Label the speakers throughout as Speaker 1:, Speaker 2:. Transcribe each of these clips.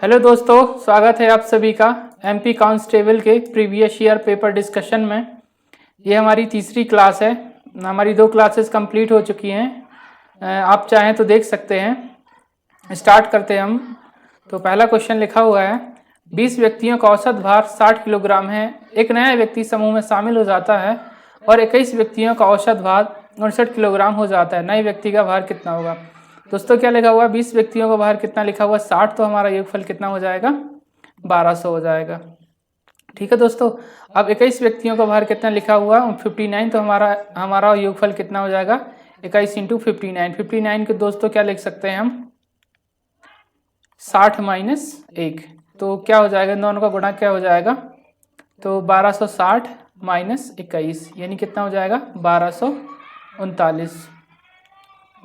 Speaker 1: Hello दोस्तों, स्वागत है आप सभी का एमपी कांस्टेबल के प्रीवियस ईयर पेपर डिस्कशन में। ये हमारी तीसरी क्लास है। हमारी 2 क्लासेस कंप्लीट हो चुकी हैं। आप चाहें तो देख सकते हैं। स्टार्ट करते हैं हम। तो पहला क्वेश्चन लिखा हुआ है, 20 व्यक्तियों का औसत भार 60 किलोग्राम है। एक नया व्यक्ति समूह में शामिल हो जाता है और 21 व्यक्तियों का औसत भार 59 किलोग्राम हो जाता है। नए व्यक्ति का भार कितना होगा? दोस्तों क्या लिखा हुआ है, 20 व्यक्तियों का भार कितना लिखा हुआ है 60, तो हमारा योगफल कितना हो जाएगा 1200 हो जाएगा। ठीक है दोस्तों। अब 21 व्यक्तियों का भार कितना लिखा हुआ है 59, तो हमारा योगफल कितना हो जाएगा 21 इंटू 59। 59 के दोस्तों क्या लिख सकते हैं हम 60 माइनस 1, तो क्या हो जाएगा, दोनों का गुणा क्या हो जाएगा, तो 1260 माइनस 21 यानी कितना हो जाएगा 1239।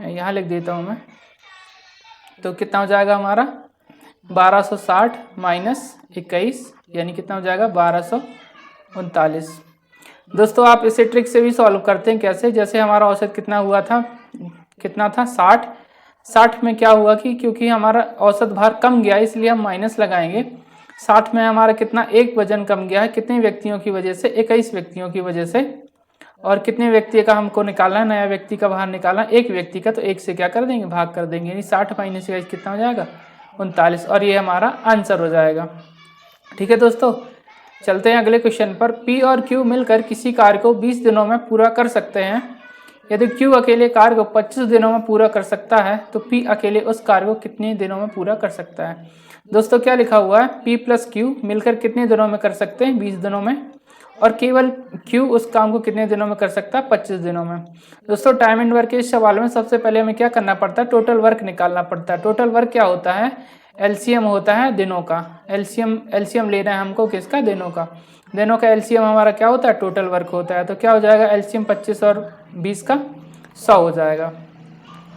Speaker 1: यहाँ लिख देता हूँ मैं, तो कितना हो जाएगा हमारा 1260 माइनस 21 यानी कितना हो जाएगा 1239। दोस्तों आप इसे ट्रिक से भी सॉल्व करते हैं। कैसे? जैसे हमारा औसत कितना हुआ था, कितना था 60 में क्या हुआ कि क्योंकि हमारा औसत भार कम गया इसलिए हम माइनस लगाएंगे। 60 में हमारा कितना एक वजन कम गया है, कितने व्यक्तियों की वजह से 21 व्यक्तियों की वजह से। और कितने व्यक्ति का हमको निकालना है, नया व्यक्ति का बाहर निकालना, एक व्यक्ति का, तो एक से क्या कर देंगे भाग कर देंगे, यानी 60 माइनस 21 कितना हो जाएगा 39, और ये हमारा आंसर हो जाएगा। ठीक है दोस्तों, चलते हैं अगले क्वेश्चन पर। P और Q मिलकर किसी कार्य को 20 दिनों में पूरा कर सकते हैं। यदि Q अकेले कार्य को 25 दिनों में पूरा कर सकता है तो P अकेले उस कार्य को कितने दिनों में पूरा कर सकता है? दोस्तों क्या लिखा हुआ है, P प्लस Q मिलकर कितने दिनों में कर सकते हैं 20 दिनों में, और केवल Q उस काम को कितने दिनों में कर सकता है 25 दिनों में। दोस्तों टाइम एंड वर्क के इस सवाल में सबसे पहले हमें क्या करना पड़ता है, टोटल वर्क निकालना पड़ता है। टोटल वर्क क्या होता है, एलसीएम होता है दिनों का। एलसीएम लेना है हमको किसका, दिनों का। दिनों का एलसीएम हमारा क्या होता है, टोटल वर्क होता है। तो क्या हो जाएगा एलसीएम 25 और 20 का 100 हो जाएगा।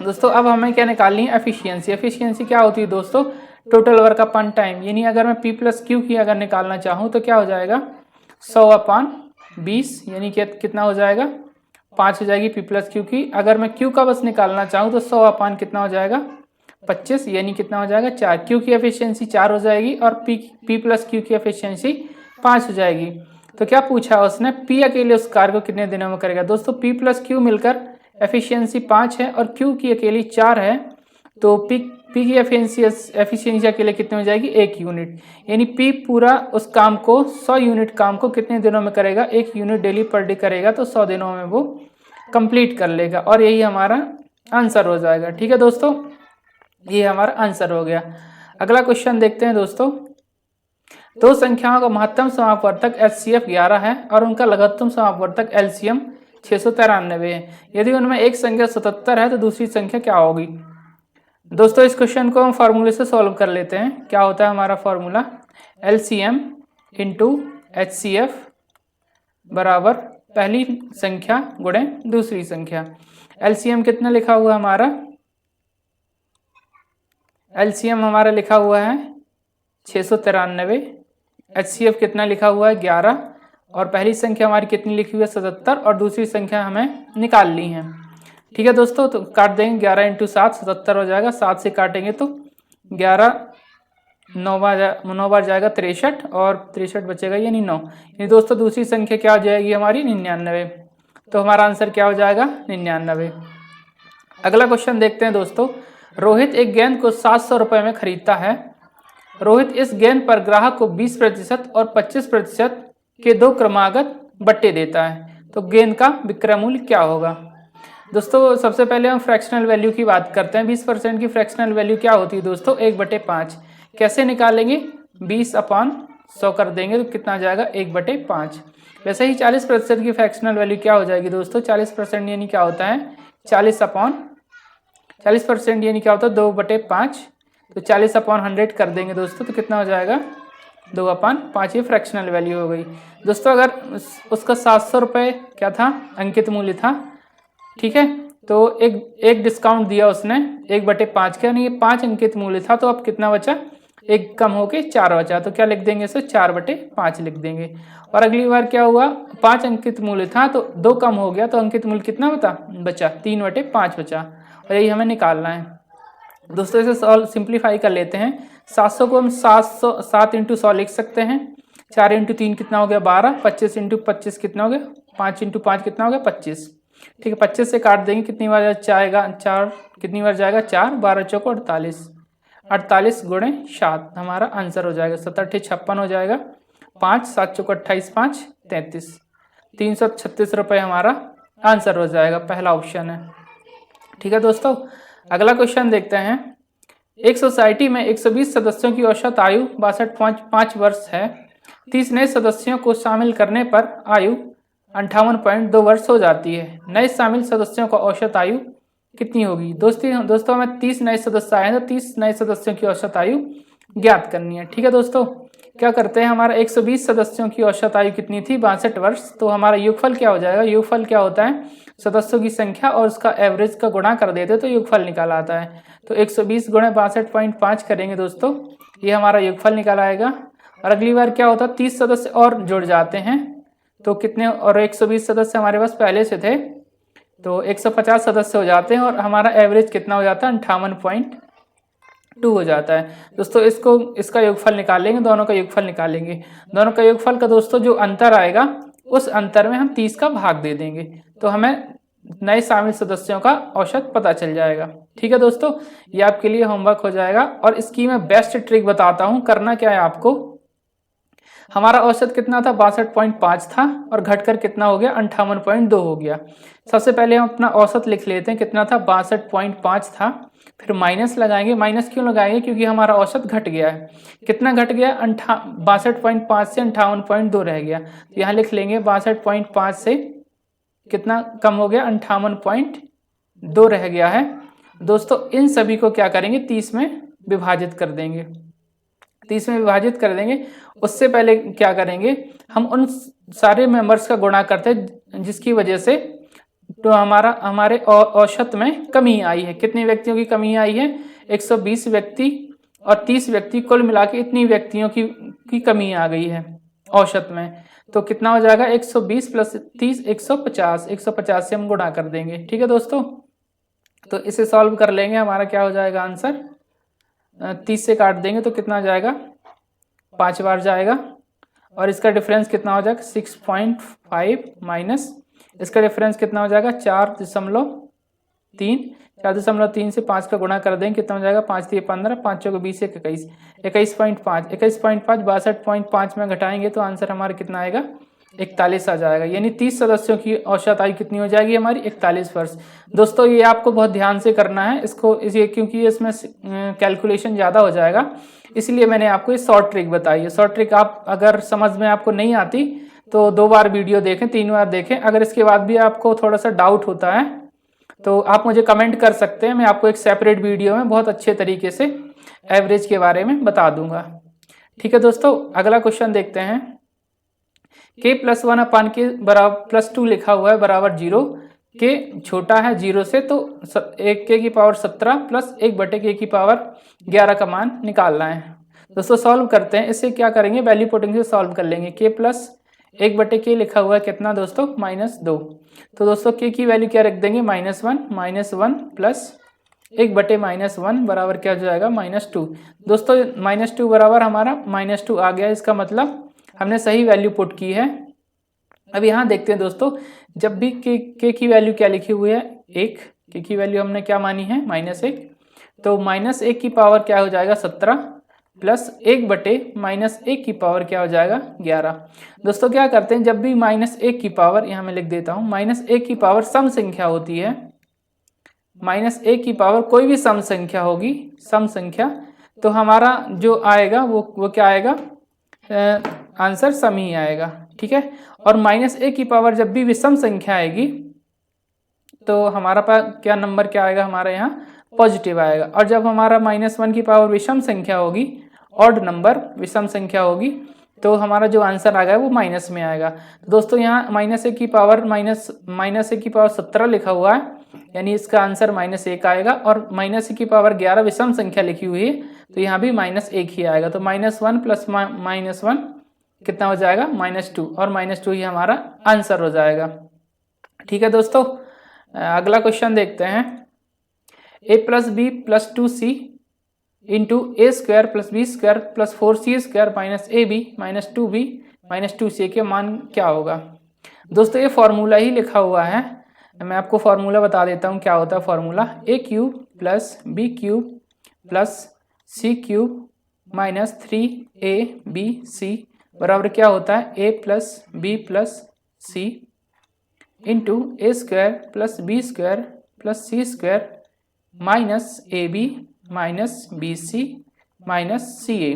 Speaker 1: दोस्तों अब हमें क्या निकालनी है, एफिशिएंसी। एफिशिएंसी क्या होती है दोस्तों, टोटल वर्क अपॉन टाइम। यानी अगर मैं P प्लस Q की अगर निकालना चाहूँ तो क्या हो जाएगा 100 अपॉन 20 यानी कि कितना हो जाएगा 5 हो जाएगी P प्लस Q की। अगर मैं Q का बस निकालना चाहूँ तो 100 अपॉन कितना हो जाएगा 25 यानी कितना हो जाएगा 4। Q की एफिशिएंसी 4 हो जाएगी और P प्लस Q की एफिशिएंसी 5 हो जाएगी। तो क्या पूछा उसने, P अकेले उस कार्य को कितने दिनों में करेगा। दोस्तों P प्लस Q मिलकर एफिशिएंसी 5 है और Q की अकेली 4 है, तो P की एफिशिएंसी अकेले कितनी हो जाएगी 1 यूनिट। यानी P पूरा उस काम को 100 यूनिट काम को कितने दिनों में करेगा, 1 यूनिट डेली पर डे करेगा, तो 100 दिनों में वो कंप्लीट कर लेगा और यही हमारा आंसर हो जाएगा। ठीक है दोस्तों, ये हमारा आंसर हो गया। अगला क्वेश्चन देखते हैं दोस्तों। 2 संख्याओं का महत्तम समापवर्तक HCF 11 है और उनका लघुत्तम समापवर्तक LCM 693 है। यदि उनमें एक संख्या 77 है तो दूसरी संख्या क्या होगी? दोस्तों इस क्वेश्चन को हम फार्मूले से सॉल्व कर लेते हैं। क्या होता है हमारा फार्मूला, LCM इंटू HCF बराबर पहली संख्या गुणे दूसरी संख्या। LCM कितना लिखा हुआ है हमारा, LCM हमारा लिखा हुआ है 693, HCF कितना लिखा हुआ है 11, और पहली संख्या हमारी कितनी लिखी हुई है 77, और दूसरी संख्या हमें निकाल ली है। ठीक है दोस्तों, तो काट देंगे 11 इंटू 7 77 हो जाएगा। 7 से काटेंगे तो 11 9 बार जाएगा 63 और 63 बचेगा यानी 9। यानी दोस्तों दूसरी संख्या क्या हो जाएगी हमारी 99, तो हमारा आंसर क्या हो जाएगा 99। अगला क्वेश्चन देखते हैं दोस्तों। रोहित एक गेंद को 700 रुपये में खरीदता है। रोहित इस गेंद पर ग्राहक को 20% और 25% के 2 क्रमागत बट्टे देता है, तो गेंद का विक्रय मूल्य क्या होगा? दोस्तों सबसे पहले हम फ्रैक्शनल वैल्यू की बात करते हैं। 20% की फ्रैक्शनल वैल्यू क्या होती है दोस्तों 1/5। कैसे निकालेंगे, 20 अपॉन 100 कर देंगे तो कितना आ जाएगा 1/5। वैसे ही 40% की फ्रैक्शनल वैल्यू क्या हो जाएगी दोस्तों, 40% यानी क्या होता है 40% यानी क्या होता है 2/5, तो 40 अपॉन 100 कर देंगे दोस्तों तो कितना हो जाएगा 2/5। ये फ्रैक्शनल वैल्यू हो गई। दोस्तों अगर उसका 700 रुपये क्या था अंकित मूल्य था, ठीक है, तो एक डिस्काउंट दिया उसने 1/5 का, यानी 5 अंकित मूल्य था, तो अब कितना बचा, 1 कम होके 4 बचा, तो क्या लिख देंगे इसे 4/5 लिख देंगे। और अगली बार क्या हुआ 5 अंकित मूल्य था तो 2 कम हो गया, तो अंकित मूल्य कितना बचा 3/5 बचा, और यही हमें निकालना है। दोस्तों इसे सॉल्व सिंप्लीफाई कर लेते हैं। 700 को हम 7 इंटू 100 लिख सकते हैं। 4 इंटू 3 कितना हो गया 12, 25 इंटू 25 कितना हो गया 5 इंटू 5 कितना हो गया 25। ठीक है, 25 से काट देंगे, कितनी बार जाएगा 4, कितनी बार जाएगा 4, 12 चौको 48, 48 गुणे 7 हमारा आंसर हो जाएगा 7 8 56 हो जाएगा, 5 7 चौको 28, 5 33, 336 रुपये हमारा आंसर हो जाएगा, पहला ऑप्शन है। ठीक है दोस्तों, अगला क्वेश्चन देखते हैं। एक सोसाइटी में 120 सदस्यों की औसत आयु 62.5 वर्ष है। 30 नए सदस्यों को शामिल करने पर आयु 58.2 वर्ष हो जाती है। नए शामिल सदस्यों का औसत आयु कितनी होगी? दोस्तों हमें 30 नए सदस्य आए हैं, तो 30 नए सदस्यों की औसत आयु ज्ञात करनी है। ठीक है दोस्तों, क्या करते हैं, हमारा 120 सदस्यों की औसत आयु कितनी थी 62 वर्ष, तो हमारा योगफल क्या हो जाएगा, योगफल क्या होता है, सदस्यों की संख्या और उसका एवरेज का गुणा कर देते तो योगफल निकाल आता है। तो 120 गुणे 62.5 करेंगे दोस्तों, ये हमारा योगफल निकाल आएगा। और अगली बार क्या होता है, 30 सदस्य और जुड़ जाते हैं, तो कितने, और 120 सदस्य हमारे पास पहले से थे, तो 150 सदस्य हो जाते हैं, और हमारा एवरेज कितना हो जाता है 58.2 हो जाता है। दोस्तों इसका योगफल निकालेंगे, दोनों का योगफल निकालेंगे। दोनों का योगफल का दोस्तों जो अंतर आएगा, उस अंतर में हम 30 का भाग दे देंगे, तो हमें नए शामिल सदस्यों का औसत पता चल जाएगा। ठीक है दोस्तों, ये आपके लिए होमवर्क हो जाएगा। और इसकी मैं बेस्ट ट्रिक बताता हूँ, करना क्या है आपको, हमारा औसत कितना था 62.5 था, और घटकर कितना हो गया 58.2 हो गया। सबसे पहले हम अपना औसत लिख लेते हैं, कितना था 62.5 था, फिर माइनस लगाएंगे। माइनस क्यों लगाएंगे, क्योंकि हमारा औसत घट गया है। कितना घट गया, 62.5 से 58.2 रह गया, तो यहाँ लिख लेंगे 62.5 से कितना कम हो गया 58.2 रह गया है। दोस्तों इन सभी को क्या करेंगे 30 में विभाजित कर देंगे, 30 में विभाजित कर देंगे। उससे पहले क्या करेंगे, हम उन सारे मेंबर्स का गुणा करते हैं जिसकी वजह से तो हमारे औसत में कमी आई है। कितने व्यक्तियों की कमी आई है, 120 व्यक्ति और 30 व्यक्ति, कुल मिला के इतनी व्यक्तियों की कमी आ गई है औसत में। तो कितना हो जाएगा 120 प्लस 30 150, 150 से हम गुणा कर देंगे। ठीक है दोस्तों, तो इसे सॉल्व कर लेंगे, हमारा क्या हो जाएगा आंसर, 30 से काट देंगे तो कितना जाएगा 5 बार जाएगा, और इसका डिफरेंस कितना हो जाएगा 6.5 माइनस इसका डिफरेंस कितना हो जाएगा 4.3, 4.3 से 5 का गुणा कर देंगे, कितना हो जाएगा 5 3 15, 5 चौके 20 21, 21.5, 21.5 62.5 में घटाएंगे तो आंसर हमारा कितना आएगा 41 आ जाएगा। यानी 30 सदस्यों की औसत आयु कितनी हो जाएगी हमारी 41 वर्ष। दोस्तों ये आपको बहुत ध्यान से करना है इसको, क्योंकि इसमें कैलकुलेशन ज़्यादा हो जाएगा, इसलिए मैंने आपको ये शॉर्ट ट्रिक बताई है। शॉर्ट ट्रिक आप अगर समझ में आपको नहीं आती तो 2 बार वीडियो देखें, 3 बार देखें। अगर इसके बाद भी आपको थोड़ा सा डाउट होता है तो आप मुझे कमेंट कर सकते हैं, मैं आपको एक सेपरेट वीडियो में बहुत अच्छे तरीके से एवरेज के बारे में बता दूंगा। ठीक है दोस्तों, अगला क्वेश्चन देखते हैं। k + 1 अपान के बराबर +2 लिखा हुआ है बराबर 0, k छोटा है 0 से, तो 1k की पावर 17 प्लस 1/k की पावर 11 का मान निकालना है। दोस्तों सॉल्व करते हैं, इससे क्या करेंगे वैल्यू पुटिंग से सॉल्व कर लेंगे। k प्लस 1/k लिखा हुआ है कितना दोस्तों -2, तो दोस्तों k की वैल्यू क्या रख देंगे -1 प्लस 1/-1 बराबर क्या हो जाएगा -2। दोस्तों -2 बराबर हमारा -2 आ गया, इसका मतलब हमने सही वैल्यू पुट की है। अब यहाँ देखते हैं दोस्तों, जब भी k की वैल्यू क्या लिखी हुई है 1, k की वैल्यू हमने क्या मानी है -1, तो -1 की पावर क्या हो जाएगा 17 प्लस 1/-1 की पावर क्या हो जाएगा 11। दोस्तों क्या करते हैं, जब भी -1 की पावर, यहाँ मैं लिख देता हूँ, -1 की पावर सम संख्या होती है, -1 की पावर कोई भी सम संख्या होगी, सम संख्या, तो हमारा जो आएगा वो क्या आएगा, आंसर सम ही आएगा। ठीक है, और -1 की पावर जब भी विषम संख्या आएगी तो हमारा पास क्या नंबर क्या आएगा, हमारा यहाँ पॉजिटिव आएगा। और जब हमारा -1 की पावर विषम संख्या होगी, ऑड नंबर विषम संख्या होगी, तो हमारा जो आंसर आ गया वो माइनस में आएगा। दोस्तों यहाँ -1 की पावर -1 की पावर 17 लिखा हुआ है, यानी इसका आंसर -1 आएगा, और -1 की पावर 11 विषम संख्या लिखी हुई है, तो यहाँ भी -1 ही आएगा। तो -1 प्लस -1 कितना हो जाएगा -2, और -2 ही हमारा आंसर हो जाएगा। ठीक है दोस्तों, अगला क्वेश्चन देखते हैं। a + b + 2c into a square plus b square plus 4c square minus a b minus 2b minus 2c के मान क्या होगा। दोस्तों ये फॉर्मूला ही लिखा हुआ है, मैं आपको फॉर्मूला बता देता हूँ क्या होता है formula. A cube plus b cube plus c cube minus 3ab बराबर क्या होता है a plus b plus c into a square plus b square plus c square minus a b minus b c minus c a.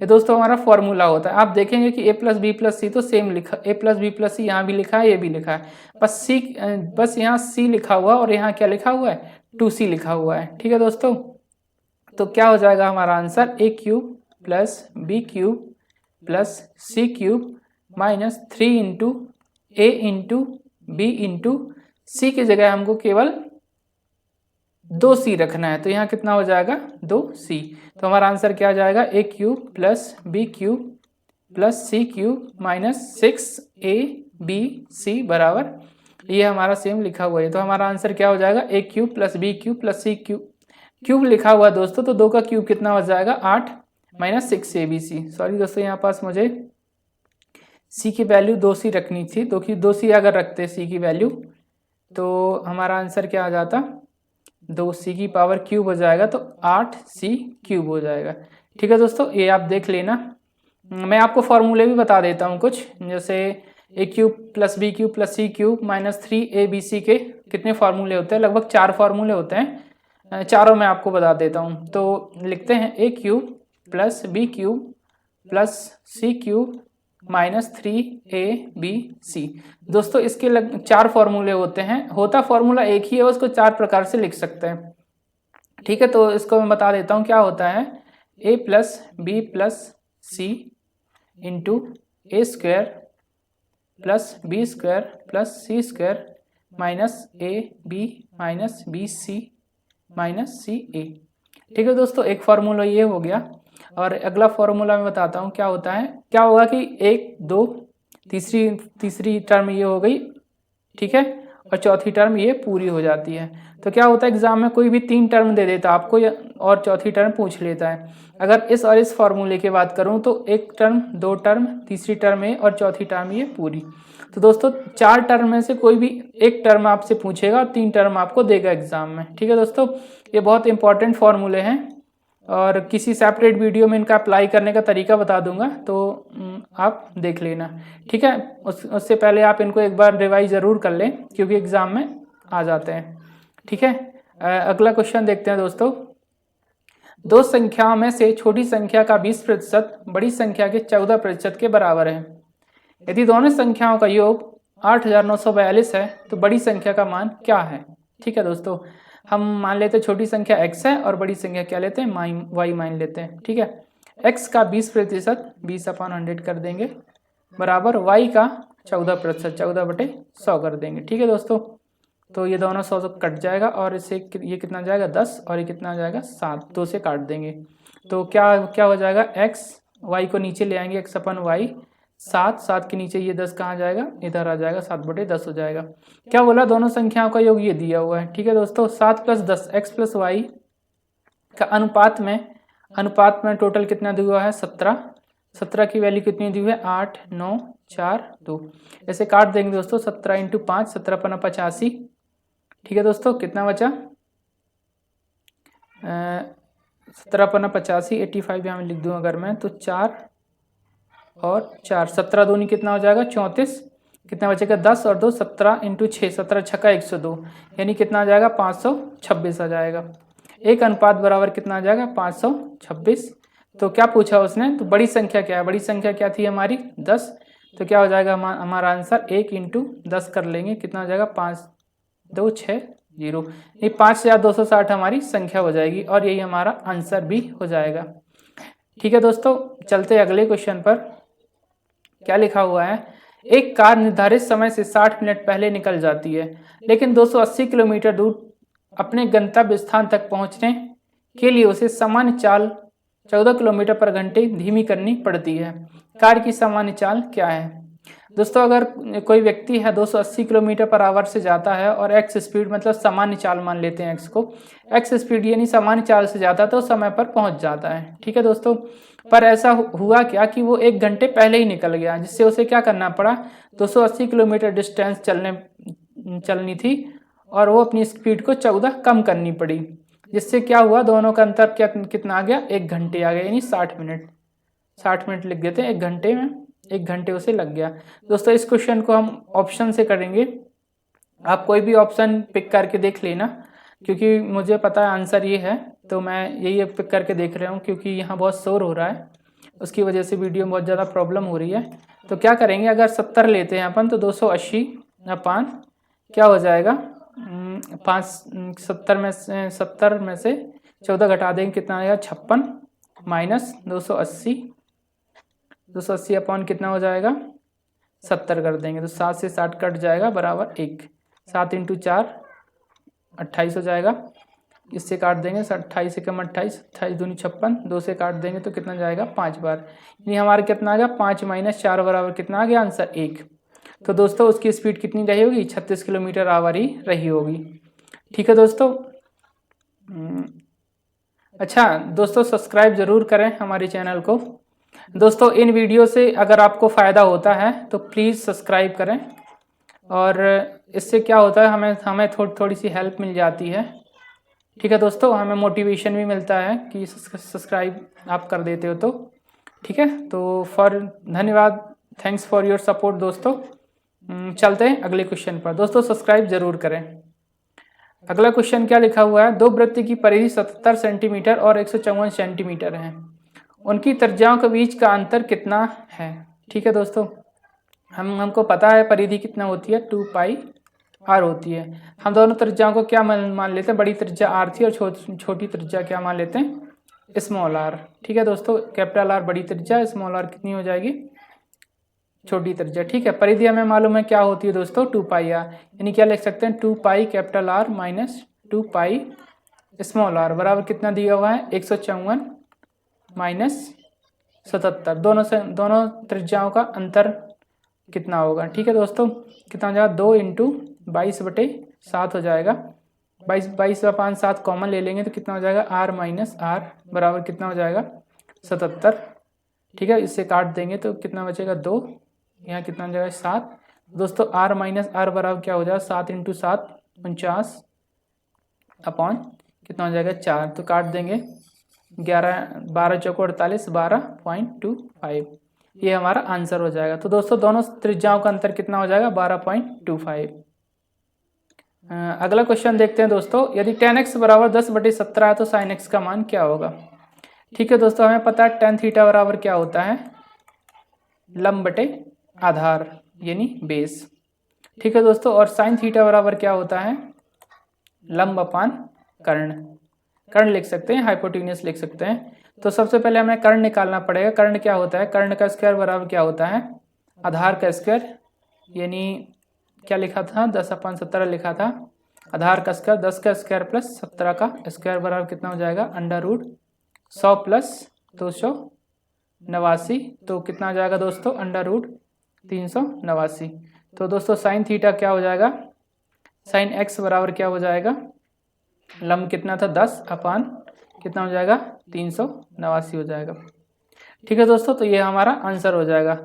Speaker 1: ये दोस्तों हमारा formula होता है। आप देखेंगे कि a plus b plus c तो सेम लिखा, a plus b plus c यहाँ भी लिखा है, ये भी लिखा है, बस यहाँ सी लिखा हुआ और यहाँ क्या लिखा हुआ है 2c लिखा हुआ है। ठीक है दोस्तों, तो क्या हो जाएगा हमारा answer a cube plus b cube plus c cube minus 3 into a into b into c की जगह हमको केवल 2c रखना है, तो यहाँ कितना हो जाएगा 2c। तो हमारा आंसर क्या आ जाएगा a cube plus b cube plus c cube minus 6ab बराबर ये हमारा सेम लिखा हुआ है। तो हमारा आंसर क्या हो जाएगा a cube plus b cube plus c cube, cube लिखा हुआ है दोस्तों, तो 2 का क्यूब कितना हो जाएगा 8 माइनस 6abc। सॉरी दोस्तों, यहाँ पास मुझे सी की वैल्यू 2c रखनी थी, 2c अगर रखते सी की वैल्यू तो हमारा आंसर क्या आ जाता 2c की पावर क्यूब हो जाएगा, तो 8c क्यूब हो जाएगा। ठीक है दोस्तों, ये आप देख लेना। मैं आपको फॉर्मूले भी बता देता हूँ कुछ, जैसे a cube plus b cube plus c cube minus 3abc के कितने फार्मूले होते हैं, लगभग 4 फार्मूले होते हैं, चारों मैं आपको बता देता हूँ। तो लिखते हैं a cube plus b cube plus c cube minus 3abc। दोस्तों इसके 4 फार्मूले होते हैं, होता फार्मूला एक ही है, उसको 4 प्रकार से लिख सकते हैं। ठीक है, तो इसको मैं बता देता हूँ क्या होता है a plus b plus c into a square plus b square plus c square minus a b minus b c minus c a. ठीक है दोस्तों, एक फार्मूला ये हो गया, और अगला फॉर्मूला मैं बताता हूँ क्या होता है। क्या होगा कि 1 2 तीसरी टर्म ये हो गई, ठीक है, और चौथी टर्म ये पूरी हो जाती है। तो क्या होता है एग्जाम में कोई भी 3 टर्म दे देता आपको और चौथी टर्म पूछ लेता है। अगर इस और इस फॉर्मूले की बात करूँ तो 1 टर्म 2 टर्म तीसरी टर्म ये और चौथी टर्म ये पूरी। तो दोस्तों 4 टर्म में से कोई भी 1 टर्म आपसे पूछेगा और 3 टर्म आपको देगा एग्जाम में। ठीक है दोस्तों, ये बहुत इंपॉर्टेंट फॉर्मूले हैं और किसी सेपरेट वीडियो में इनका अप्लाई करने का तरीका बता दूंगा, तो आप देख लेना। ठीक है, उससे पहले आप इनको एक बार रिवाइज ज़रूर कर लें क्योंकि एग्ज़ाम में आ जाते हैं। ठीक है, अगला क्वेश्चन देखते हैं दोस्तों। 2 संख्याओं में से छोटी संख्या का 20% बड़ी संख्या के 14% के बराबर है। यदि दोनों संख्याओं का योग 8942 है तो बड़ी संख्या का मान क्या है। ठीक है दोस्तों, हम मान लेते हैं छोटी संख्या x है और बड़ी संख्या क्या लेते हैं y मान लेते हैं। ठीक है, x का 20% 20/100 कर देंगे बराबर y का 14% 14/100 कर देंगे। ठीक है दोस्तों, तो ये दोनों 100 कट जाएगा और इससे ये कितना जाएगा 10 और ये कितना जाएगा 7, 2 से काट देंगे तो क्या हो जाएगा x y को नीचे ले आएंगे x/y 7 के नीचे ये 10 कहाँ जाएगा, इधर आ जाएगा, 7/10 हो जाएगा। क्या बोला, दोनों संख्याओं का योग ये दिया हुआ है। ठीक है दोस्तों, 7 + 10 x + y का अनुपात में टोटल कितना दिया हुआ है 17 की वैल्यू कितनी दी हुई है 8 9 4 2। ऐसे काट देंगे दोस्तों, 17 × 5 17 × 85। ठीक है दोस्तों, कितना बचा 17 × 85 85 यहाँ लिख दूँ अगर मैं, तो 4 और 4 17 दूनी कितना हो जाएगा 34, कितना बचेगा 10 और 2 17 × 6 17 छक्का 102, यानी कितना आ जाएगा 526 आ जाएगा। एक अनुपात बराबर कितना आ जाएगा 526। तो क्या पूछा उसने, तो बड़ी संख्या क्या है, बड़ी संख्या क्या थी हमारी 10, तो क्या हो जाएगा हमारा आंसर 1 × 10 कर लेंगे, कितना हो जाएगा 5 2 6 0, ये 5260 हमारी संख्या हो जाएगी और यही हमारा आंसर भी हो जाएगा। ठीक है दोस्तों, चलते अगले क्वेश्चन पर। क्या लिखा हुआ है, एक कार निर्धारित समय से 60 मिनट पहले निकल जाती है लेकिन 280 किलोमीटर दूर अपने गंतव्य स्थान तक पहुंचने के लिए उसे सामान्य चाल 14 किलोमीटर/घंटे धीमी करनी पड़ती है। कार की सामान्य चाल क्या है। दोस्तों अगर कोई व्यक्ति है 280 किलोमीटर पर आवर से जाता है और एक्स स्पीड मतलब सामान्य चाल मान लेते हैं एक्स को, एक्स स्पीड यानी सामान्य चाल से जाता है तो समय पर पहुंच जाता है। ठीक है दोस्तों, पर ऐसा हुआ क्या कि वो 1 घंटे पहले ही निकल गया, जिससे उसे क्या करना पड़ा, 280 किलोमीटर डिस्टेंस चलनी थी और वो अपनी स्पीड को 14 कम करनी पड़ी, जिससे क्या हुआ, दोनों का अंतर कितना आ गया, 1 घंटे आ गया, यानी 60 मिनट। 60 मिनट लिख देते हैं, 1 घंटे में 1 घंटे उसे लग गया। दोस्तों इस क्वेश्चन को हम ऑप्शन से करेंगे, आप कोई भी ऑप्शन पिक करके देख लेना, क्योंकि मुझे पता है आंसर ये है, तो मैं यही पिक करके देख रहा हूँ, क्योंकि यहाँ बहुत शोर हो रहा है, उसकी वजह से वीडियो में बहुत ज़्यादा प्रॉब्लम हो रही है। तो क्या करेंगे, अगर 70 लेते हैं अपन तो 280 अपान क्या हो जाएगा, 70 में से 14 घटा देंगे, कितना आएगा 56 माइनस 280 अपॉन कितना हो जाएगा 70 कर देंगे तो 7 से 60 कट जाएगा बराबर 1। 7 × 4 28 हो जाएगा, इससे काट देंगे 28 से कम 28, 28 दूनी 56, 2 से काट देंगे तो कितना जाएगा 5 बार, यानी हमारा कितना आ गया 5 माइनस 4 बराबर कितना आ गया आंसर 1। तो दोस्तों उसकी स्पीड कितनी रही होगी, 36 किलोमीटर आवर ही रही होगी। ठीक है दोस्तों। अच्छा दोस्तों सब्सक्राइब ज़रूर करें हमारे चैनल को। दोस्तों इन वीडियो से अगर आपको फ़ायदा होता है तो प्लीज़ सब्सक्राइब करें, और इससे क्या होता है, हमें थोड़ी सी हेल्प मिल जाती है। ठीक है दोस्तों, हमें मोटिवेशन भी मिलता है कि सब्सक्राइब आप कर देते हो तो। ठीक है, तो धन्यवाद, थैंक्स फॉर योर सपोर्ट दोस्तों। चलते हैं अगले क्वेश्चन पर। दोस्तों सब्सक्राइब जरूर करें। अगला क्वेश्चन क्या लिखा हुआ है, 2 वृत्त की परिधि 77 सेंटीमीटर और 154 सेंटीमीटर है, उनकी त्रिज्याओं के बीच का अंतर कितना है। ठीक है दोस्तों, हमको पता है परिधि कितना होती है, 2 पाई r होती है। हम दोनों त्रिज्याओं को क्या मान लेते हैं, बड़ी त्रिज्या r थी और छोटी त्रिज्या क्या मान लेते हैं, स्मॉल r। ठीक है दोस्तों, कैपिटल R बड़ी त्रिज्या, स्मॉल r कितनी हो जाएगी, छोटी त्रिज्या। ठीक है, परिधि हमें मालूम है क्या होती है दोस्तों, 2 पाई r, यानी क्या लिख सकते हैं 2 pi capital R minus 2 pi small r बराबर कितना दिया हुआ है, 154 माइनस 77। दोनों त्रिज्याओं का अंतर कितना होगा। ठीक है दोस्तों, कितना हो जाएगा, 2 × 22/7 हो जाएगा। 22/7 कॉमन ले लेंगे तो कितना हो जाएगा, r माइनस r बराबर कितना हो जाएगा 77। ठीक है, इससे काट देंगे तो कितना बचेगा 2, यहाँ कितना हो जाएगा 7। दोस्तों r माइनस r बराबर क्या हो जाएगा, 7 × 7 49 अपॉन कितना हो जाएगा 4, तो काट देंगे 12 चौको 48, 12.25, ये हमारा आंसर हो जाएगा। तो दोस्तों दोनों त्रिज्याओं का अंतर कितना हो जाएगा, 12.25। अगला क्वेश्चन देखते हैं दोस्तों, यदि tan x बराबर 10/17 है तो sin x का मान क्या होगा। ठीक है दोस्तों, हमें पता है tan थीटा बराबर क्या होता है, लंब बटे आधार यानी बेस। ठीक है दोस्तों, और sin थीटा बराबर क्या होता है, लंब अपान कर्ण लिख सकते हैं, हाइपोटेन्यूस लिख सकते हैं। तो सबसे पहले हमें कर्ण निकालना पड़ेगा। कर्ण क्या होता है, कर्ण का स्क्वायर बराबर क्या होता है, आधार का स्क्वायर, यानी क्या लिखा था 10/17 लिखा था, आधार का स्क्वायर 10 का स्क्वायर प्लस 17 का स्क्वायर बराबर कितना हो जाएगा, √100 प्लस 289, तो कितना हो जाएगा दोस्तों, √389। तो दोस्तों साइन थीटा क्या हो जाएगा, साइन x बराबर क्या हो जाएगा, लंब कितना था 10 अपान कितना हो जाएगा 389 हो जाएगा। ठीक है दोस्तों, तो ये हमारा आंसर हो जाएगा।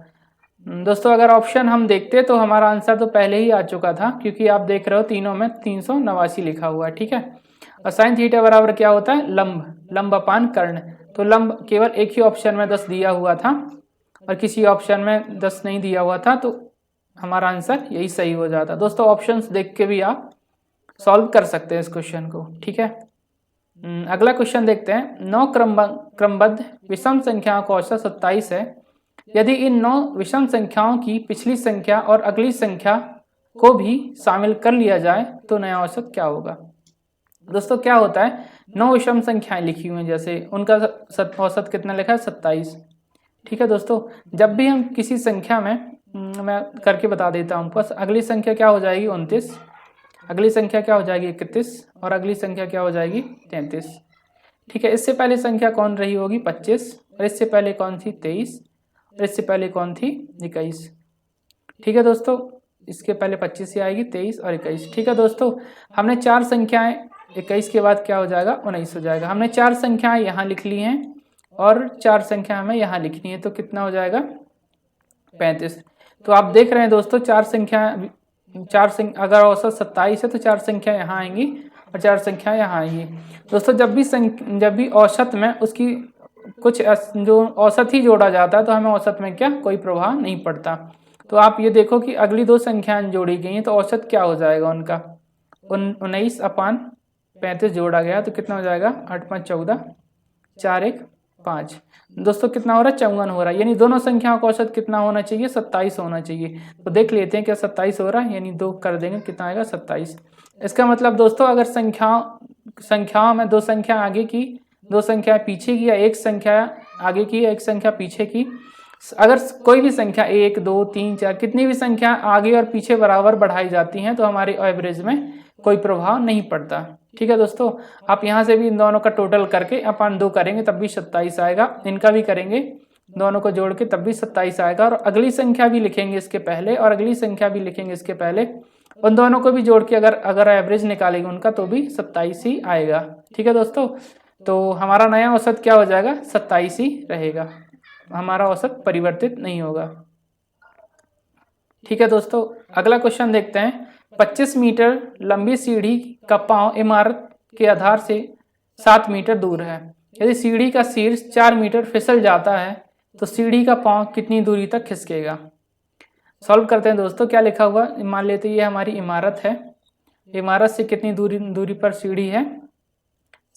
Speaker 1: दोस्तों अगर ऑप्शन हम देखते तो हमारा आंसर तो पहले ही आ चुका था, क्योंकि आप देख रहे हो तीनों में 389 लिखा हुआ है। ठीक है, और साइन थीटा बराबर क्या होता है, लंब अपान कर्ण। तो लंब केवल एक ही ऑप्शन में 10 दिया हुआ था और किसी ऑप्शन में 10 नहीं दिया हुआ था, तो हमारा आंसर यही सही हो जाता। दोस्तों ऑप्शंस देख के भी आप सॉल्व कर सकते हैं इस क्वेश्चन को। ठीक है, अगला क्वेश्चन देखते हैं, 9 क्रमबद्ध विषम संख्याओं का औसत 27 है, यदि इन 9 विषम संख्याओं की पिछली संख्या और अगली संख्या को भी शामिल कर लिया जाए तो नया औसत क्या होगा। दोस्तों क्या होता है, 9 विषम संख्याएं लिखी हुई हैं, जैसे उनका औसत कितना लिखा है 27। ठीक है दोस्तों, जब भी हम किसी संख्या में, मैं करके बता देता हूँ, बस अगली संख्या क्या हो जाएगी 29, अगली संख्या क्या हो जाएगी 31 और अगली संख्या क्या हो जाएगी 33। ठीक है, इससे पहले संख्या कौन रही होगी 25, और इससे पहले कौन थी 23, और इससे पहले कौन थी 21। ठीक है दोस्तों, इसके पहले 25 ही आएगी, 23 और 21। ठीक है दोस्तों, हमने 4 संख्याएं, 21 के बाद क्या हो जाएगा 19 हो जाएगा। हमने 4 संख्याएं यहाँ लिख ली हैं और 4 संख्या हमें यहाँ लिखनी है, तो कितना हो जाएगा 35। तो आप देख रहे हैं दोस्तों, अगर औसत 27 है तो 4 संख्या यहाँ आएंगी और 4 संख्या यहाँ आएंगी। दोस्तों जब भी औसत में उसकी कुछ जो औसत ही जोड़ा जाता है तो हमें औसत में क्या कोई प्रभाव नहीं पड़ता। तो आप ये देखो कि अगली 2 संख्याएं जोड़ी गई हैं तो औसत क्या हो जाएगा उनका, 19/35 जोड़ा गया तो कितना हो जाएगा 8 5 14, 4 1 5। दोस्तों कितना हो रहा है 54 हो रहा है, यानी दोनों संख्याओं का औसत कितना होना चाहिए 27 होना चाहिए। तो देख लेते हैं क्या 27 हो रहा है, यानी 2 कर देंगे कितना आएगा 27। इसका मतलब दोस्तों अगर संख्याओं में 2 संख्या आगे की 2 संख्या पीछे की या एक संख्या आगे की या एक संख्या पीछे की, अगर कोई भी संख्या 1 2 3 4 कितनी भी संख्या आगे और पीछे बराबर बढ़ाई जाती हैं तो हमारे एवरेज में कोई प्रभाव नहीं पड़ता। ठीक है दोस्तों, आप यहाँ से भी इन दोनों का टोटल करके अपन 2 करेंगे तब भी 27 आएगा, इनका भी करेंगे दोनों को जोड़ के तब भी 27 आएगा, और अगली संख्या भी लिखेंगे इसके पहले और अगली संख्या भी लिखेंगे इसके पहले, उन दोनों को भी जोड़ के अगर एवरेज निकालेंगे उनका तो भी 27 ही आएगा। ठीक है दोस्तों, तो हमारा नया औसत क्या हो जाएगा 27 ही रहेगा, हमारा औसत परिवर्तित नहीं होगा। ठीक है दोस्तों, अगला क्वेश्चन देखते हैं। 25 मीटर लंबी सीढ़ी का पांव इमारत के आधार से 7 मीटर दूर है। यदि सीढ़ी का शीर्ष 4 मीटर फिसल जाता है तो सीढ़ी का पांव कितनी दूरी तक खिसकेगा। सॉल्व करते हैं दोस्तों। क्या लिखा हुआ, मान लेते ये हमारी इमारत है, इमारत से कितनी दूरी पर सीढ़ी है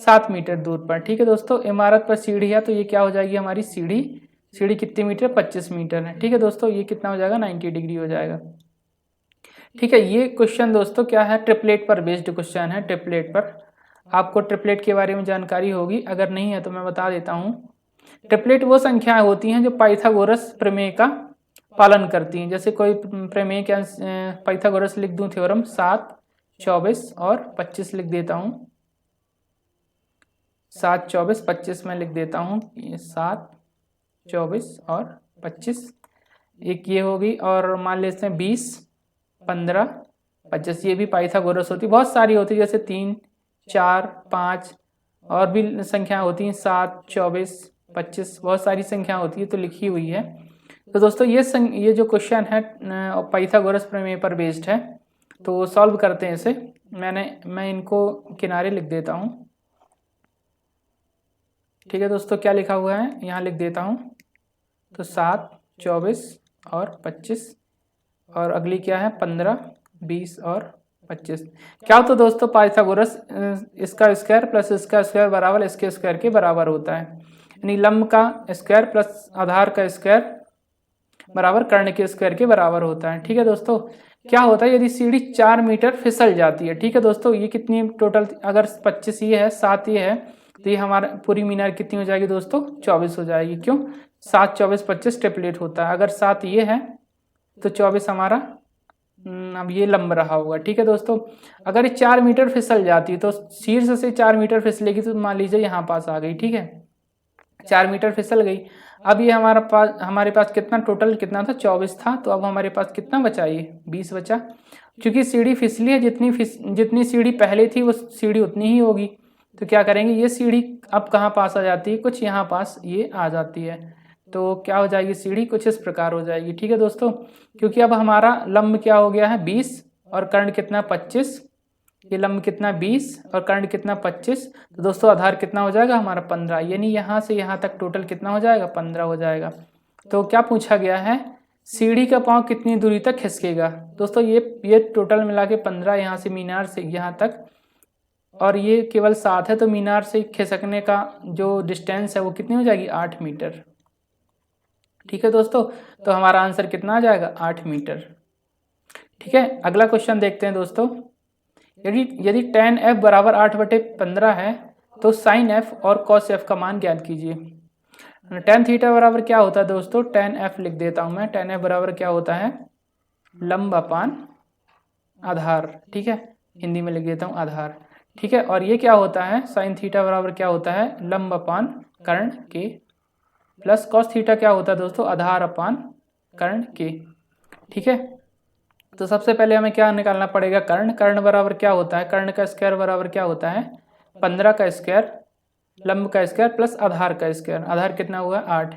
Speaker 1: 7 मीटर दूर पर। ठीक है दोस्तों, इमारत पर सीढ़ी है तो ये क्या हो जाएगी हमारी सीढ़ी कितनी मीटर 25 मीटर है। ठीक है दोस्तों, ये कितना हो जाएगा 90 डिग्री हो जाएगा। ठीक है, ये क्वेश्चन दोस्तों क्या है ट्रिपलेट पर बेस्ड क्वेश्चन है। ट्रिपलेट पर आपको ट्रिपलेट के बारे में जानकारी होगी, अगर नहीं है तो मैं बता देता हूँ। ट्रिपलेट वो संख्याएं होती हैं जो पाइथागोरस प्रमेय का पालन करती हैं। जैसे कोई प्रमेय के पाइथागोरस लिख दूं थ्योरम 7 24 और 25 लिख देता हूँ, 7 24 25 में लिख देता हूँ, 7 24 और 25 एक ये होगी, और मान लेते हैं 20 15 25 ये भी पाइथागोरस होती है। बहुत सारी होती है जैसे 3 4 5 और भी संख्या होती हैं 7 24 25 बहुत सारी संख्या होती है तो लिखी हुई है। तो दोस्तों ये जो क्वेश्चन है पाइथागोरस प्रमेय पर बेस्ड है, तो सॉल्व करते हैं इसे। मैं इनको किनारे लिख देता हूँ। ठीक है दोस्तों, क्या लिखा हुआ है यहाँ लिख देता हूँ, तो 7 24 और 25 और अगली क्या है 15 20 और 25। क्या होता है दोस्तों पाइथागोरस इसका स्क्वायर प्लस इसका स्क्वायर बराबर इसके स्क्वायर के बराबर होता है, यानी लंब का स्क्वायर प्लस आधार का स्क्वायर बराबर कर्ण के स्क्वायर के बराबर होता है। ठीक है दोस्तों, क्या होता है यदि सीढ़ी 4 मीटर फिसल जाती है। ठीक है दोस्तों, ये कितनी टोटल, अगर 25 ये है 7 ये है तो ये हमारा पूरी मीनार कितनी हो जाएगी दोस्तों 24 हो जाएगी। क्यों 7 24 25 ट्रिपलेट होता है, अगर 7 ये है तो 24 हमारा अब ये लंब रहा होगा। ठीक है दोस्तों, अगर ये 4 मीटर फिसल जाती है तो शीर्ष से 4 मीटर फिसलेगी तो मान लीजिए यहाँ पास आ गई। ठीक है, 4 मीटर फिसल गई। अब ये हमारे पास कितना टोटल कितना था 24 था, तो अब हमारे पास कितना बचा, ये 20 बचा। क्योंकि सीढ़ी फिसली है, जितनी सीढ़ी पहले थी वो सीढ़ी उतनी ही होगी, तो क्या करेंगे ये सीढ़ी अब कहाँ पास आ जाती है, कुछ यहाँ पास ये आ जाती है, तो क्या हो जाएगी सीढ़ी कुछ इस प्रकार हो जाएगी। ठीक है दोस्तों, क्योंकि अब हमारा लंब क्या हो गया है 20 और कर्ण कितना 25, ये लंब कितना 20 और कर्ण कितना 25, तो दोस्तों आधार कितना हो जाएगा हमारा 15, यानी यहाँ से यहाँ तक टोटल कितना हो जाएगा 15 हो जाएगा। तो क्या पूछा गया है सीढ़ी का पांव कितनी दूरी तक खिसकेगा। दोस्तों ये टोटल मिला के 15 यहाँ से मीनार से यहाँ तक, और ये केवल 7 है तो मीनार से खिसकने का जो डिस्टेंस है वो कितनी हो जाएगी 8 मीटर। ठीक है दोस्तों, तो हमारा आंसर कितना आ जाएगा 8 मीटर। ठीक है, अगला क्वेश्चन देखते हैं दोस्तों। यदि tan f बराबर 8/15 है तो sin f और cos f का मान ज्ञात कीजिए। tan थीटा बराबर क्या होता है दोस्तों, tan f लिख देता हूं मैं, tan f बराबर क्या होता है लंब अपान आधार। ठीक है, हिंदी में लिख देता हूं आधार। ठीक है, और ये क्या होता है sin थीटा बराबर क्या होता है लंब अपान कर्ण के, प्लस cos थीटा क्या होता है दोस्तों आधार अपान कर्ण के। ठीक है। तो सबसे पहले हमें क्या निकालना पड़ेगा, कर्ण। कर्ण बराबर क्या होता है, कर्ण का स्क्वायर बराबर क्या होता है 15 का स्क्वायर लंब का स्क्वायर प्लस आधार का स्क्वायर। आधार कितना हुआ 8,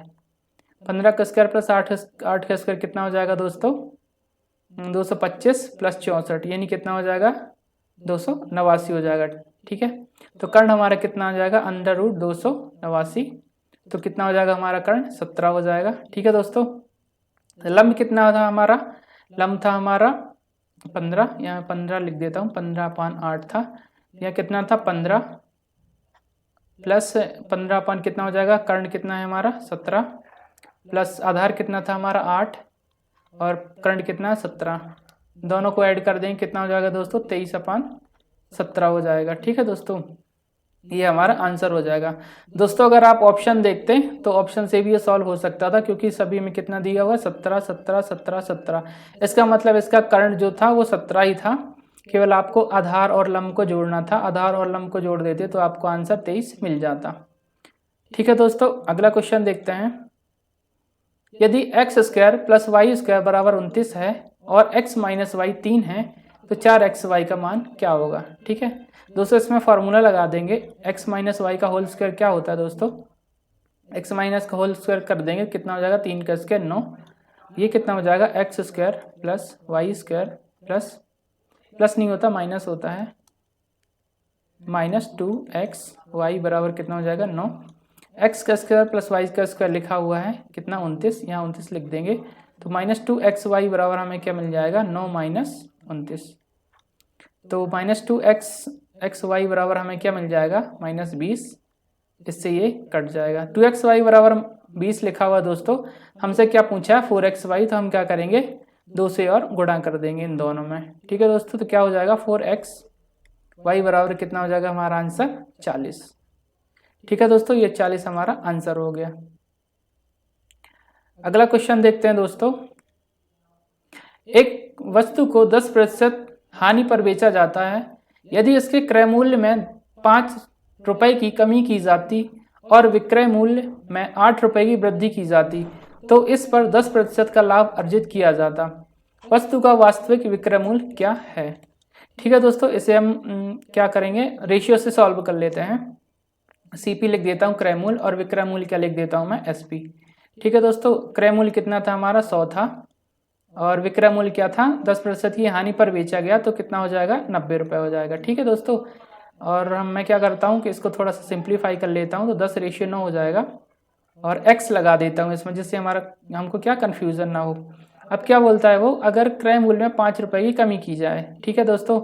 Speaker 1: 15 का स्क्वायर प्लस 8 का स्क्वायर कितना हो जाएगा दोस्तों 225 प्लस 64 यानी कितना हो जाएगा 289 हो जाएगा। ठीक है, तो कर्ण हमारा कितना हो जाएगा √289। तो कितना हो जाएगा हमारा कर्ण 17 हो जाएगा। ठीक है दोस्तों, लंब कितना था हमारा, लंब था हमारा 15, यहाँ 15 लिख देता हूँ, 15/8 था। यहाँ कितना था 15 प्लस 15 कितना हो जाएगा, कर्ण कितना है हमारा 17 प्लस आधार कितना था हमारा 8 और कर्ण कितना है 17, दोनों को ऐड कर देंगे कितना हो जाएगा दोस्तों 23/17 हो जाएगा। ठीक है दोस्तों, ये हमारा आंसर हो जाएगा। दोस्तों अगर आप ऑप्शन देखते हैं तो ऑप्शन से भी ये सॉल्व हो सकता था, क्योंकि सभी में कितना दिया हुआ 17 17 17 17। इसका मतलब इसका कर्ण जो था वो 17 ही था, केवल आपको आधार और लंब को जोड़ना था। आधार और लंब को जोड़ देते तो आपको आंसर 23 मिल जाता। ठीक है दोस्तों, अगला क्वेश्चन देखते हैं। यदि x² प्लस y² बराबर 29 है और x माइनस वाई 3 है तो 4xy का मान क्या होगा। ठीक है दोस्तों, इसमें फार्मूला लगा देंगे। x माइनस वाई का होल स्क्वायर क्या होता है दोस्तों, x माइनस का होल स्क्वायर कर देंगे कितना हो जाएगा 3 का स्क्वायर 9, ये कितना हो जाएगा x² प्लस y² प्लस नहीं होता माइनस होता है -2xy बराबर कितना हो जाएगा 9। x का स्क्वायर प्लस y का स्क्वायर लिखा हुआ है कितना 29, यहाँ 29 लिख देंगे तो -2xy बराबर हमें क्या मिल जाएगा 9 माइनस 29। तो -2xy बराबर हमें क्या मिल जाएगा -20, इससे ये कट जाएगा। 2xy बराबर 20 लिखा हुआ दोस्तों, हमसे क्या पूछा है 4xy, तो हम क्या करेंगे 2 से और गुणा कर देंगे इन दोनों में। ठीक है दोस्तों, तो क्या हो जाएगा 4xy बराबर कितना हो जाएगा हमारा आंसर 40। ठीक है दोस्तों, ये 40 हमारा आंसर हो गया। अगला क्वेश्चन देखते हैं दोस्तों। एक वस्तु को 10% हानि पर बेचा जाता है, यदि इसके क्रय मूल्य में 5 रुपए की कमी की जाती और विक्रय मूल्य में 8 रुपए की वृद्धि की जाती तो इस पर 10% का लाभ अर्जित किया जाता। वस्तु का वास्तविक विक्रय मूल्य क्या है। ठीक है दोस्तों, इसे हम क्या करेंगे रेशियो से सॉल्व कर लेते हैं। CP लिख देता हूँ क्रय मूल्य और विक्रय मूल्य क्या लिख देता हूँ मैं SP। ठीक है दोस्तों, क्रय मूल्य कितना था हमारा 100 था और विक्रय मूल्य क्या था 10% की हानि पर बेचा गया तो कितना हो जाएगा 90 रुपये हो जाएगा। ठीक है दोस्तों, और मैं क्या करता हूँ कि इसको थोड़ा सा सिंप्लीफाई कर लेता हूँ तो 10:9 हो जाएगा और x लगा देता हूँ इसमें, जिससे हमको क्या कन्फ्यूज़न ना हो। अब क्या बोलता है वो, अगर क्रय मूल्य में 5 रुपये की कमी की जाए। ठीक है दोस्तों,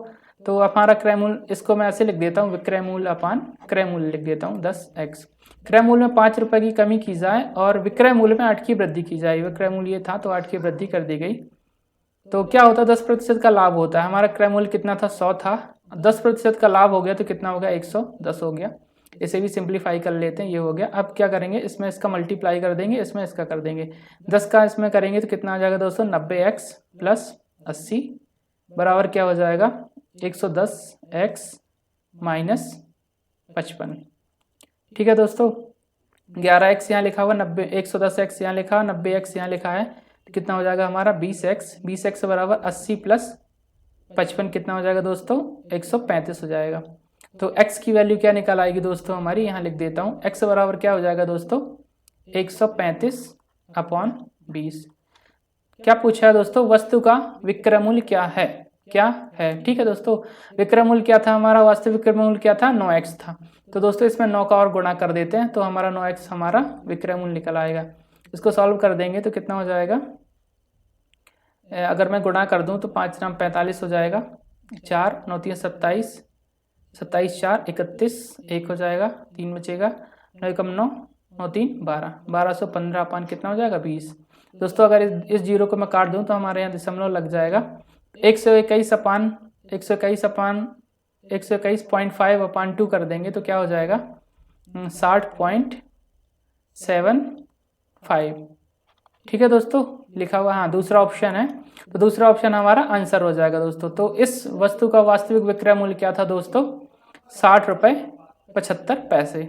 Speaker 1: तो हमारा क्रय मूल्य, इसको मैं ऐसे लिख देता हूँ विक्रय मूल्य अपान क्रय मूल्य लिख देता हूँ 10x। क्रय मूल्य में 5 रुपये की कमी की जाए और विक्रय मूल्य में 8 की वृद्धि की जाए। विक्रय मूल्य ये था तो 8 की वृद्धि कर दी गई, तो क्या होता है 10% का लाभ होता है। हमारा क्रय मूल्य कितना था 100 था, 10% का लाभ हो गया तो कितना हो गया 110 हो गया। इसे भी सिंप्लीफाई कर लेते हैं, ये हो गया। अब क्या करेंगे, इसमें इसका मल्टीप्लाई कर देंगे, इसमें इसका कर देंगे, 10 का इसमें करेंगे तो कितना आ जाएगा दोस्तों 90x प्लस 80 बराबर क्या हो जाएगा 110x माइनस 55। ठीक है दोस्तों, 11x यहाँ लिखा हुआ 110x यहाँ लिखा, 90x यहाँ लिखा है, तो कितना हो जाएगा हमारा 20x बराबर 80 प्लस 55 कितना हो जाएगा दोस्तों 135 हो जाएगा। तो x की वैल्यू क्या निकल आएगी दोस्तों हमारी, यहाँ लिख देता हूँ x बराबर क्या हो जाएगा दोस्तों 135/20। क्या पूछा है दोस्तों, वस्तु का विक्रय मूल्य क्या है, क्या है। ठीक है दोस्तों, विक्रय मूल्य क्या था हमारा, वास्तविक विक्रय मूल्य क्या था 9x था। तो दोस्तों इसमें 9 का और गुणा कर देते हैं तो हमारा 9x हमारा विक्रय मूल्य निकल आएगा। इसको सॉल्व कर देंगे तो कितना हो जाएगा, अगर मैं गुणा कर दूं तो 5 नाम 45 हो जाएगा, 4 9 3 27, 27 4 31, 1 हो जाएगा, 3 बचेगा, 9 एकम 9 9 3 12, 1215 अपान कितना हो जाएगा 20। दोस्तों अगर इस जीरो को मैं काट दूं तो हमारे यहाँ दशमलव लग जाएगा। 121 अपान 121.5/2 कर देंगे तो क्या हो जाएगा 60.75। ठीक है दोस्तों, लिखा हुआ, हाँ दूसरा ऑप्शन है, तो दूसरा ऑप्शन हमारा आंसर हो जाएगा दोस्तों। तो इस वस्तु का वास्तविक विक्रय मूल्य क्या था दोस्तों 60 रुपये 75 पैसे।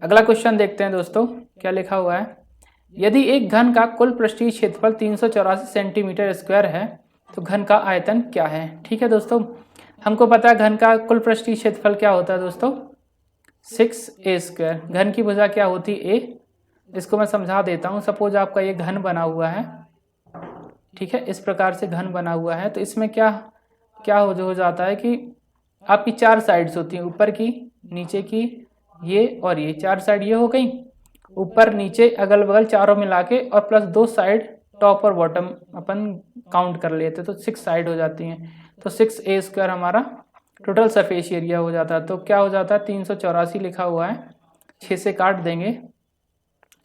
Speaker 1: अगला क्वेश्चन देखते हैं दोस्तों, क्या लिखा हुआ है। यदि एक घन का कुल पृष्ठीय क्षेत्रफल 384 सेंटीमीटर स्क्वायर है तो घन का आयतन क्या है। ठीक है दोस्तों, हमको पता है घन का कुल पृष्ठीय क्षेत्रफल क्या होता है दोस्तों 6a²। घन की भुजा क्या होती है a। इसको मैं समझा देता हूँ। सपोज आपका ये घन बना हुआ है, ठीक है, इस प्रकार से घन बना हुआ है। तो इसमें क्या क्या हो जाता है कि आपकी 4 साइड्स होती हैं, ऊपर की, नीचे की, ये और ये 4 साइड ये हो गई। ऊपर नीचे अगल बगल चारों मिला के और प्लस 2 साइड टॉप और बॉटम अपन काउंट कर लेते तो 6 साइड हो जाती हैं। तो 6a² हमारा टोटल सरफेस एरिया हो जाता है। तो क्या हो जाता है 384 लिखा हुआ है, 6 से काट देंगे,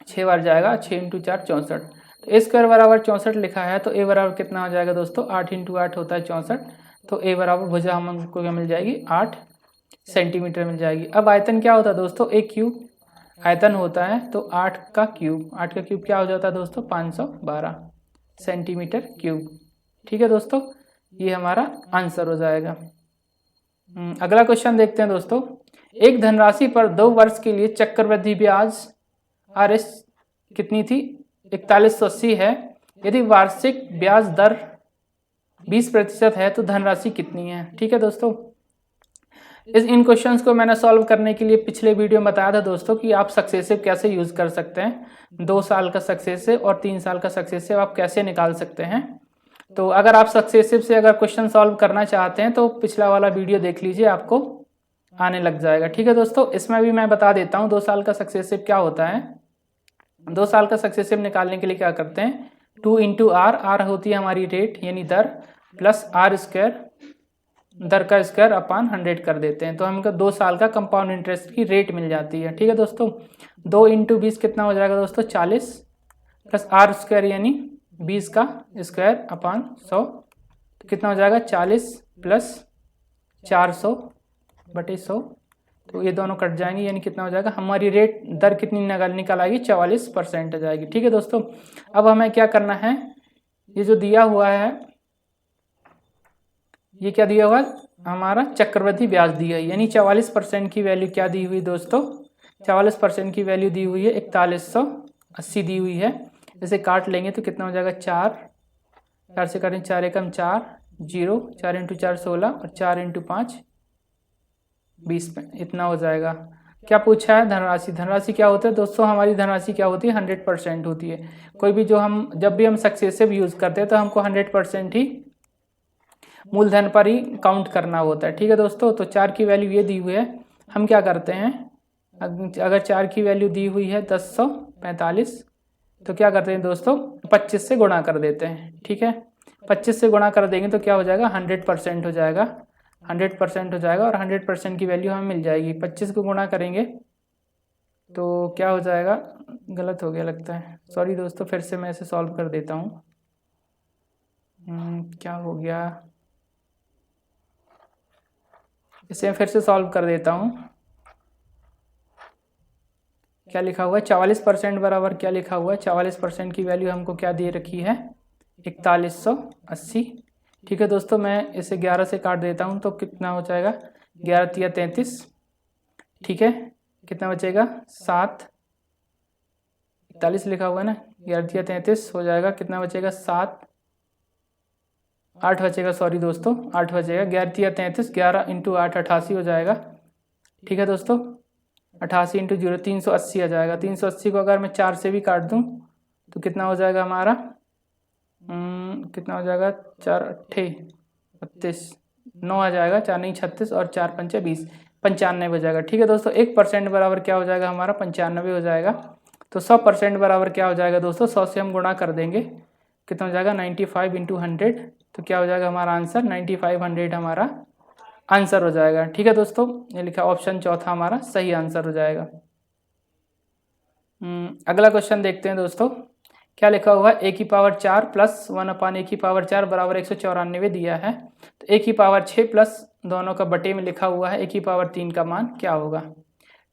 Speaker 1: 6 बार जाएगा, 6 × 4 64। तो a² बराबर 64 लिखा है। तो a बराबर कितना हो जाएगा दोस्तों 8 × 8 होता है 64। तो a बराबर भुजा हमको क्या मिल जाएगी 8 सेंटीमीटर मिल जाएगी। अब आयतन क्या होता है दोस्तों a³ आयतन होता है। तो 8 का क्यूब क्या हो जाता है दोस्तों 512 सेंटीमीटर क्यूब। ठीक है दोस्तों, ये हमारा आंसर हो जाएगा। अगला क्वेश्चन देखते हैं दोस्तों। एक धनराशि पर 2 वर्ष के लिए चक्रवृद्धि ब्याज RS कितनी थी 4180 है। यदि वार्षिक ब्याज दर 20% है तो धनराशि कितनी है। ठीक है दोस्तों, इन क्वेश्चंस को मैंने सॉल्व करने के लिए पिछले वीडियो में बताया था दोस्तों कि आप सक्सेसिव कैसे यूज कर सकते हैं। 2 साल का सक्सेसिव और 3 साल का सक्सेसिव आप कैसे निकाल सकते हैं। तो अगर आप सक्सेसिव से अगर क्वेश्चन सॉल्व करना चाहते हैं तो पिछला वाला वीडियो देख लीजिए, आपको आने लग जाएगा। ठीक है दोस्तों, इसमें भी मैं बता देता हूँ 2 साल का सक्सेसिव क्या होता है। 2 साल का सक्सेसिव निकालने के लिए क्या करते हैं 2 × r होती है हमारी रेट यानी दर, प्लस r² दर का स्क्वायर अपान 100 कर देते हैं। तो हमको 2 साल का कंपाउंड इंटरेस्ट की रेट मिल जाती है। ठीक है दोस्तों, 2 × 20 कितना हो जाएगा दोस्तों 40, प्लस r² यानी 20 का स्क्वायर अपान 100। तो कितना हो जाएगा 40 प्लस 400/100। तो ये दोनों कट जाएंगे यानी कितना हो जाएगा हमारी रेट दर कितनी निकल आएगी 44% हो जाएगी। ठीक है दोस्तों, अब हमें क्या करना है, ये जो दिया हुआ है ये क्या दिया हुआ हमारा चक्रवृद्धि ब्याज दिया है, यानी 44% की वैल्यू क्या दी हुई दोस्तों 44% की वैल्यू दी हुई है 4180 दी हुई है। इसे काट लेंगे तो कितना हो जाएगा 4 से काटें 4 एकम 4 0, 4 × 4 16 और 4 × 5 20, इतना हो जाएगा। क्या पूछा है धनराशि। धनराशि क्या होता है दोस्तों हमारी धनराशि क्या होती है 100% होती है। कोई भी जब भी हम सक्सेसिव यूज करते हैं तो हमको 100% ही मूलधन पर ही काउंट करना होता है। ठीक है दोस्तों, तो 4 की वैल्यू ये दी हुई है। हम क्या करते हैं अगर 4 की वैल्यू दी हुई है 1045 तो क्या करते हैं दोस्तों 25 से गुणा कर देते हैं। ठीक है, 25 से गुणा कर देंगे तो क्या हो जाएगा 100% हो जाएगा, 100% हो जाएगा और 100% की वैल्यू हमें मिल जाएगी। 25 को गुणा करेंगे तो क्या हो जाएगा, गलत हो गया लगता है, सॉरी दोस्तों, फिर से मैं इसे सॉल्व कर देता हूँ। क्या हो गया, इसे फिर से सॉल्व कर देता हूँ। क्या लिखा हुआ है 44% बराबर क्या लिखा हुआ है 44% की वैल्यू हमको क्या दे रखी है 4180। ठीक है दोस्तों, मैं इसे 11 से काट देता हूँ तो कितना हो जाएगा 11 × 33। ठीक है, कितना बचेगा 7, 41 लिखा हुआ है ना, 11 × 33 हो जाएगा, कितना बचेगा 7, 8 बचेगा, सॉरी दोस्तों 8 बचेगा। 11 × 33, 11 × 8 88 हो जाएगा। ठीक है दोस्तों, 88 × 0 380 आ जाएगा। 380 को अगर मैं 4 से भी काट दूं तो कितना हो जाएगा हमारा कितना हो जाएगा 4 8 32 9 आ जाएगा, 4 नहीं 36 और 4 पंचे 20, 95 हो जाएगा। ठीक है दोस्तों, 1% बराबर क्या हो जाएगा हमारा 95 हो जाएगा। तो 100% बराबर क्या हो जाएगा दोस्तों 100 से हम गुणा कर देंगे, कितना हो जाएगा 95 × 100। तो क्या हो जाएगा हमारा आंसर 9500 हमारा आंसर हो जाएगा। ठीक है दोस्तों, ये लिखा ऑप्शन चौथा हमारा सही आंसर हो जाएगा। अगला क्वेश्चन देखते हैं दोस्तों। क्या लिखा हुआ है a⁴ प्लस 1/a⁴ बराबर 194 दिया है। तो a⁴ प्लस दोनों का बटे में लिखा हुआ है a⁴ का मान क्या होगा।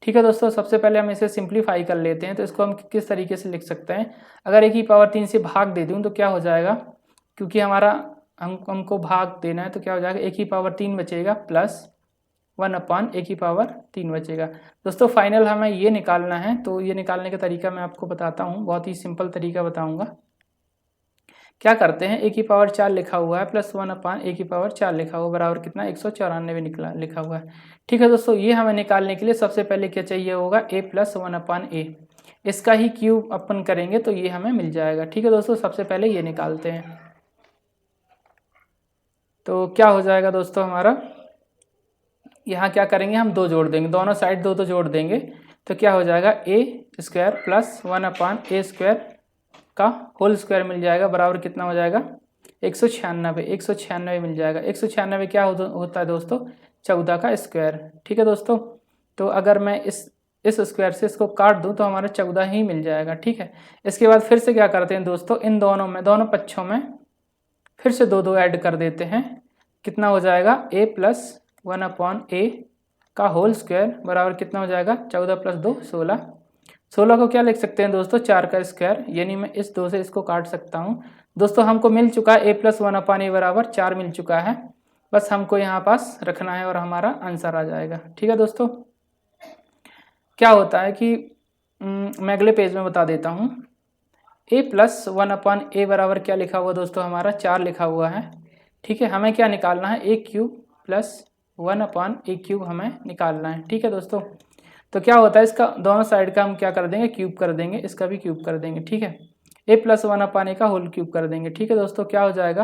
Speaker 1: ठीक है दोस्तों, सबसे पहले हम इसे सिंप्लीफाई कर लेते हैं। तो इसको हम किस तरीके से लिख सकते हैं, अगर a⁴ से भाग दे दूँ तो क्या हो जाएगा, क्योंकि हमारा हमको भाग देना है तो क्या हो जाएगा a⁴ बचेगा प्लस 1/a³ बचेगा। दोस्तों फाइनल हमें ये निकालना है, तो ये निकालने का तरीका मैं आपको बताता हूँ, बहुत ही सिंपल तरीका बताऊँगा। क्या करते हैं, a⁴ लिखा हुआ है प्लस 1/a⁴ लिखा हुआ बराबर कितना 194 निकला लिखा हुआ है। ठीक है दोस्तों, ये हमें निकालने के लिए सबसे पहले क्या चाहिए होगा, a + 1/a, इसका ही क्यूब अपन करेंगे तो ये हमें मिल जाएगा। ठीक है दोस्तों, सबसे पहले ये निकालते हैं। तो क्या हो जाएगा दोस्तों हमारा, यहाँ क्या करेंगे हम 2 जोड़ देंगे, दोनों साइड 2 जोड़ देंगे तो क्या हो जाएगा a² + 1/a² का होल स्क्वायर मिल जाएगा बराबर कितना हो जाएगा 196 मिल जाएगा। 196 क्या होता है दोस्तों, 14 का स्क्वायर। ठीक है दोस्तों, तो अगर मैं इस स्क्वायर से इसको काट दूं तो हमारा 14 ही मिल जाएगा। ठीक है, इसके बाद फिर से क्या करते हैं दोस्तों, इन दोनों पक्षों में फिर से 2 ऐड कर देते हैं, कितना हो जाएगा a + 1/a का होल स्क्वायर बराबर कितना हो जाएगा 14 + 2 16। 16 को क्या लिख सकते हैं दोस्तों, 4 का स्क्वायर, यानी मैं इस 2 से इसको काट सकता हूँ। दोस्तों हमको मिल चुका है a + 1/a बराबर 4 मिल चुका है, बस हमको यहाँ पास रखना है और हमारा आंसर आ जाएगा। ठीक है दोस्तों, क्या होता है कि मैं अगले पेज में बता देता हूँ। a + 1/a बराबर क्या लिखा हुआ दोस्तों, हमारा 4 लिखा हुआ है। ठीक है, हमें क्या निकालना है, a³ + 1/a³ हमें निकालना है। ठीक है दोस्तों, तो क्या होता है, इसका दोनों साइड का हम क्या कर देंगे, क्यूब कर देंगे, इसका भी क्यूब कर देंगे। ठीक है, a + 1/a का होल क्यूब कर देंगे। ठीक है दोस्तों, क्या हो जाएगा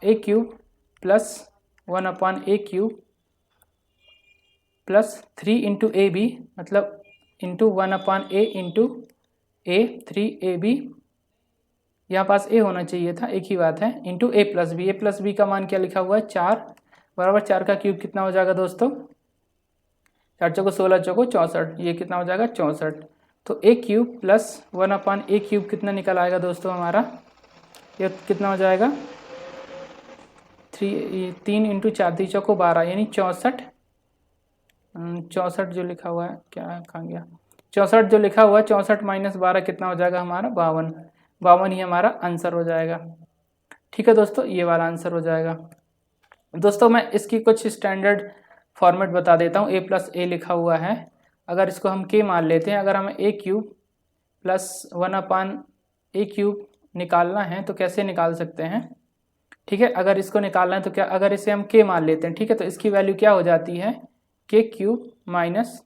Speaker 1: a³ + 1/a³ + 3 × ab, मतलब इंटू 1/a × a 3ab, यहाँ पास a होना चाहिए था, एक ही बात है, इंटू a + b का मान क्या लिखा हुआ है 4 बराबर 4 का क्यूब कितना हो जाएगा दोस्तों, 4 चौको 16 चौको 64, ये कितना हो जाएगा 64। तो a³ + 1/a³ कितना निकल आएगा दोस्तों हमारा, ये कितना हो जाएगा 3 × 4 × 4 = 12, यानी 64 जो लिखा हुआ है, क्या कहाँ गया, 64 जो लिखा हुआ है, 64 - 12 कितना हो जाएगा हमारा 52 ही हमारा आंसर हो जाएगा। ठीक है दोस्तों, ये वाला आंसर हो जाएगा। दोस्तों मैं इसकी कुछ स्टैंडर्ड फॉर्मेट बता देता हूँ। a + a लिखा हुआ है, अगर इसको हम k मान लेते हैं, अगर हमें a³ + 1/a³ निकालना है तो कैसे निकाल सकते हैं। ठीक है, अगर इसको निकालना है तो क्या, अगर इसे हम k मान लेते हैं, ठीक है, तो इसकी वैल्यू क्या हो जाती है k³ -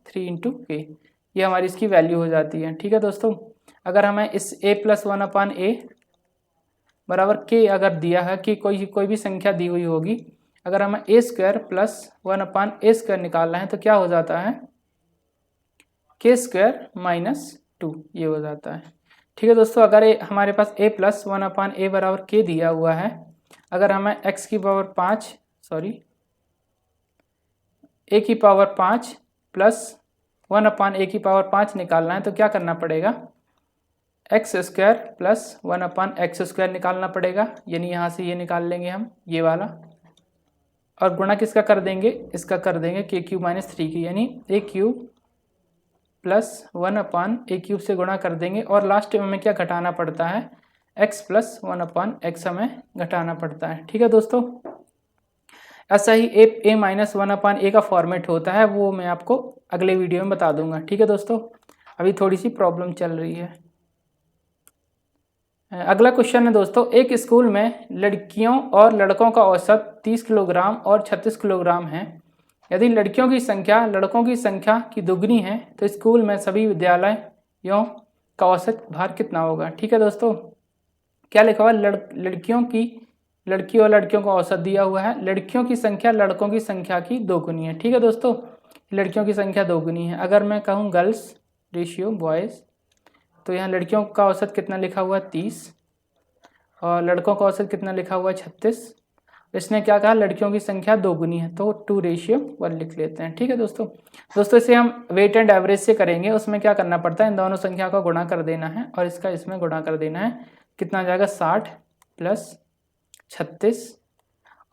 Speaker 1: 3 × k, ये हमारी इसकी वैल्यू हो जाती है। ठीक है दोस्तों, अगर हमें इस a + 1/a बराबर k अगर दिया है कि कोई भी संख्या दी हुई होगी, अगर हमें a² + 1/a² निकालना है तो क्या हो जाता है k² - 2, ये हो जाता है। ठीक है दोस्तों, अगर हमारे पास a + 1/a बराबर k दिया हुआ है, अगर हमें a⁵ + 1/a⁵ निकालना है तो क्या करना पड़ेगा, x² + 1/x² निकालना पड़ेगा, यानी यहाँ से ये निकाल लेंगे हम, ये वाला, और गुणा किसका कर देंगे, इसका कर देंगे k³ - 3 की, यानी a³ + 1/a³ से गुणा कर देंगे, और लास्ट में हमें क्या घटाना पड़ता है, x + 1/x हमें घटाना पड़ता है। ठीक है दोस्तों, ऐसा ही a - 1/a का फॉर्मेट होता है, वो मैं आपको अगले वीडियो में बता दूंगा। ठीक है दोस्तों, अभी थोड़ी सी प्रॉब्लम चल रही है। अगला क्वेश्चन है दोस्तों, एक स्कूल में लड़कियों और लड़कों का औसत 30 किलोग्राम और 36 किलोग्राम है। यदि लड़कियों की संख्या लड़कों की संख्या की दुगनी है तो स्कूल में सभी विद्यालयों का औसत भार कितना होगा। ठीक है दोस्तों, क्या लिखा हुआ है, लड़की और लड़कियों का औसत दिया हुआ है, लड़कियों की संख्या लड़कों की संख्या की दोगुनी है। ठीक है दोस्तों, लड़कियों की संख्या दोगुनी है। अगर मैं कहूँ गर्ल्स रेशियो बॉयज़, तो यहाँ लड़कियों का औसत कितना लिखा हुआ है 30 और लड़कों का औसत कितना लिखा हुआ है 36। इसने क्या कहा, लड़कियों की संख्या दोगुनी है, तो 2:1 लिख लेते हैं। ठीक है दोस्तों इसे हम वेट एंड एवरेज से करेंगे, उसमें क्या करना पड़ता है, इन दोनों संख्या का गुणा कर देना है और इसका इसमें गुणा कर देना है, कितना आ जाएगा 60 + 36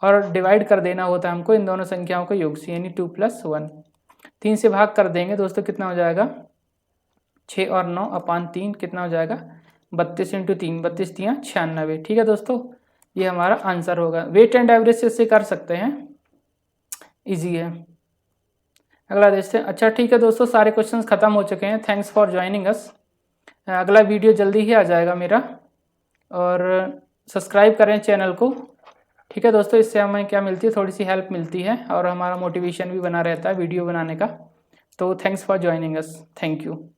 Speaker 1: और डिवाइड कर देना होता है हमको इन दोनों संख्याओं का योग से, यानी 2 + 1। 3 से भाग कर देंगे दोस्तों, कितना हो जाएगा 6 और 9/3 कितना हो जाएगा 32 × 3, 32 × 3 = 96। ठीक है दोस्तों, ये हमारा आंसर होगा। वेट एंड एवरेज से इससे कर सकते हैं, इजी है। अगला देखते हैं। अच्छा ठीक है दोस्तों, सारे क्वेश्चंस ख़त्म हो चुके हैं। Thanks for joining us. अगला वीडियो जल्दी ही आ जाएगा मेरा, और सब्सक्राइब करें चैनल को। ठीक है दोस्तों, इससे हमें क्या मिलती है, थोड़ी सी हेल्प मिलती है और हमारा मोटिवेशन भी बना रहता है वीडियो बनाने का। तो thanks for joining us. Thank you.